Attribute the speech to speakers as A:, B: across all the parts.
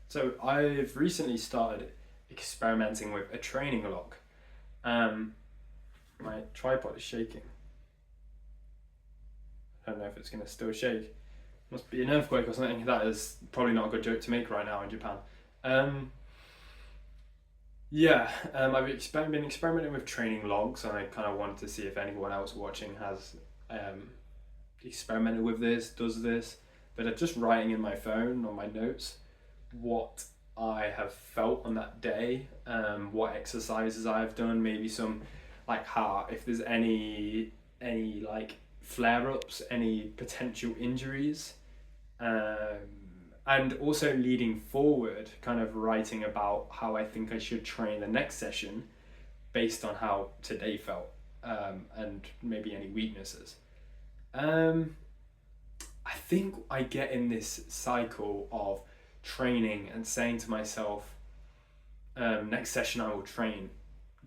A: So I've recently started experimenting with a training log. Um, my tripod is shaking. I don't know if it's gonna still shake. Must be an earthquake or something. That is probably not a good joke to make right now in Japan. Um, been experimenting with training logs, and I kind of wanted to see if anyone else watching has um, experimented with this, does this. But just writing in my phone on my notes what I have felt on that day, what exercises I've done, maybe some like how if there's any like flare ups, any potential injuries, and also leading forward, kind of writing about how I think I should train the next session based on how today felt, and maybe any weaknesses. Um, I think I get in this cycle of training and saying to myself, next session I will train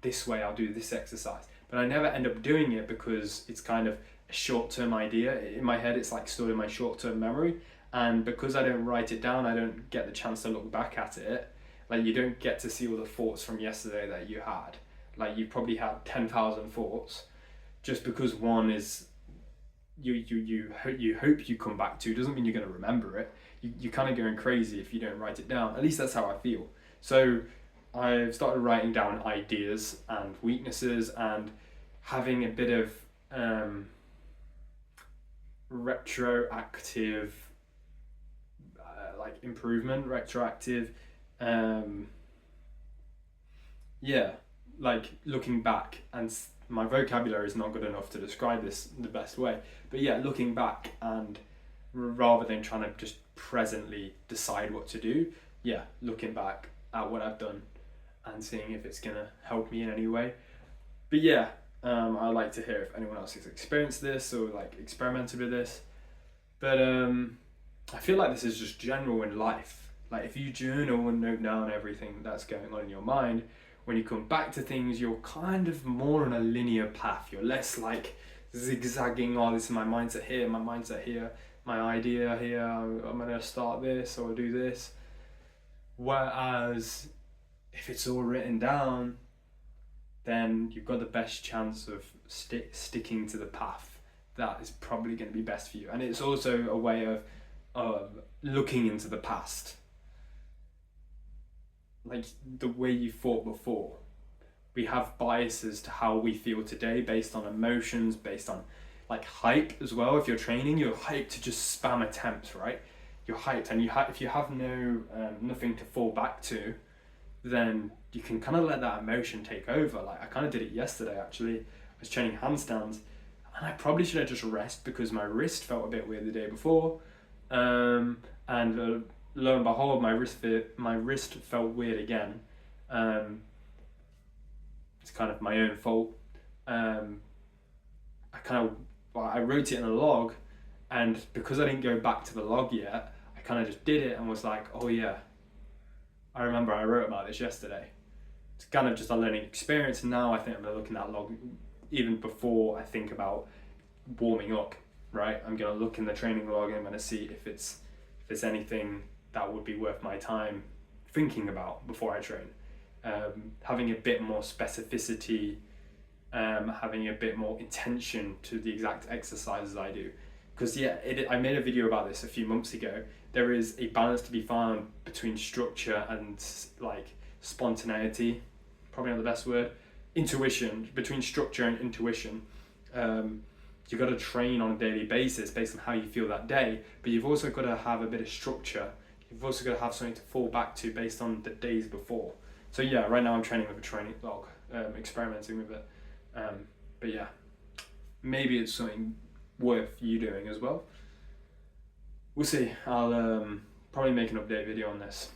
A: this way, I'll do this exercise. But I never end up doing it because it's kind of a short term idea. In my head, it's like stored in my short term memory. And because I don't write it down, I don't get the chance to look back at it. Like, you don't get to see all the thoughts from yesterday that you had. Like, you probably had 10,000 thoughts. Just because one is you hope you come back to doesn't mean you're going to remember it. You're kind of going crazy if you don't write it down. At least that's how I feel. So I've started writing down ideas and weaknesses and having a bit of retroactive like improvement, retroactive um, yeah, like looking back and my vocabulary is not good enough to describe this the best way. But yeah, looking back and rather than trying to just presently decide what to do, yeah, looking back at what I've done and seeing if it's gonna help me in any way. But yeah, I'd like to hear if anyone else has experienced this or like experimented with this. But I feel like this is just general in life. Like if you journal and note down everything that's going on in your mind, when you come back to things, you're kind of more on a linear path. You're less like zigzagging, oh, this is my mindset here, my idea here, I'm gonna start this or do this. Whereas if it's all written down, then you've got the best chance of sticking to the path that is probably going to be best for you. And it's also a way of looking into the past, like the way you thought before. We have biases to how we feel today based on emotions, based on like hype as well. If you're training, you're hyped to just spam attempts, right? You're hyped, and if you have no nothing to fall back to, then you can kind of let that emotion take over. Like I kind of did it yesterday actually. I was training handstands, and I probably should have just rest because my wrist felt a bit weird the day before, and lo and behold, my wrist felt weird again. It's kind of my own fault. I wrote it in a log, and because I didn't go back to the log yet, I kind of just did it and was like, oh yeah, I remember I wrote about this yesterday. It's kind of just a learning experience, and now I think I'm gonna look in that log even before I think about warming up. Right, I'm gonna look in the training log and I'm gonna see if there's anything that would be worth my time thinking about before I train. Having a bit more specificity, having a bit more intention to the exact exercises I do. Because yeah, I made a video about this a few months ago. There is a balance to be found between structure and like spontaneity, probably not the best word, intuition, between structure and intuition. You've got to train on a daily basis based on how you feel that day, but you've also got to have a bit of structure. You've also got to have something to fall back to based on the days before. So yeah, right now I'm training with a training log, experimenting with it. But yeah, maybe it's something worth you doing as well. We'll see. I'll probably make an update video on this.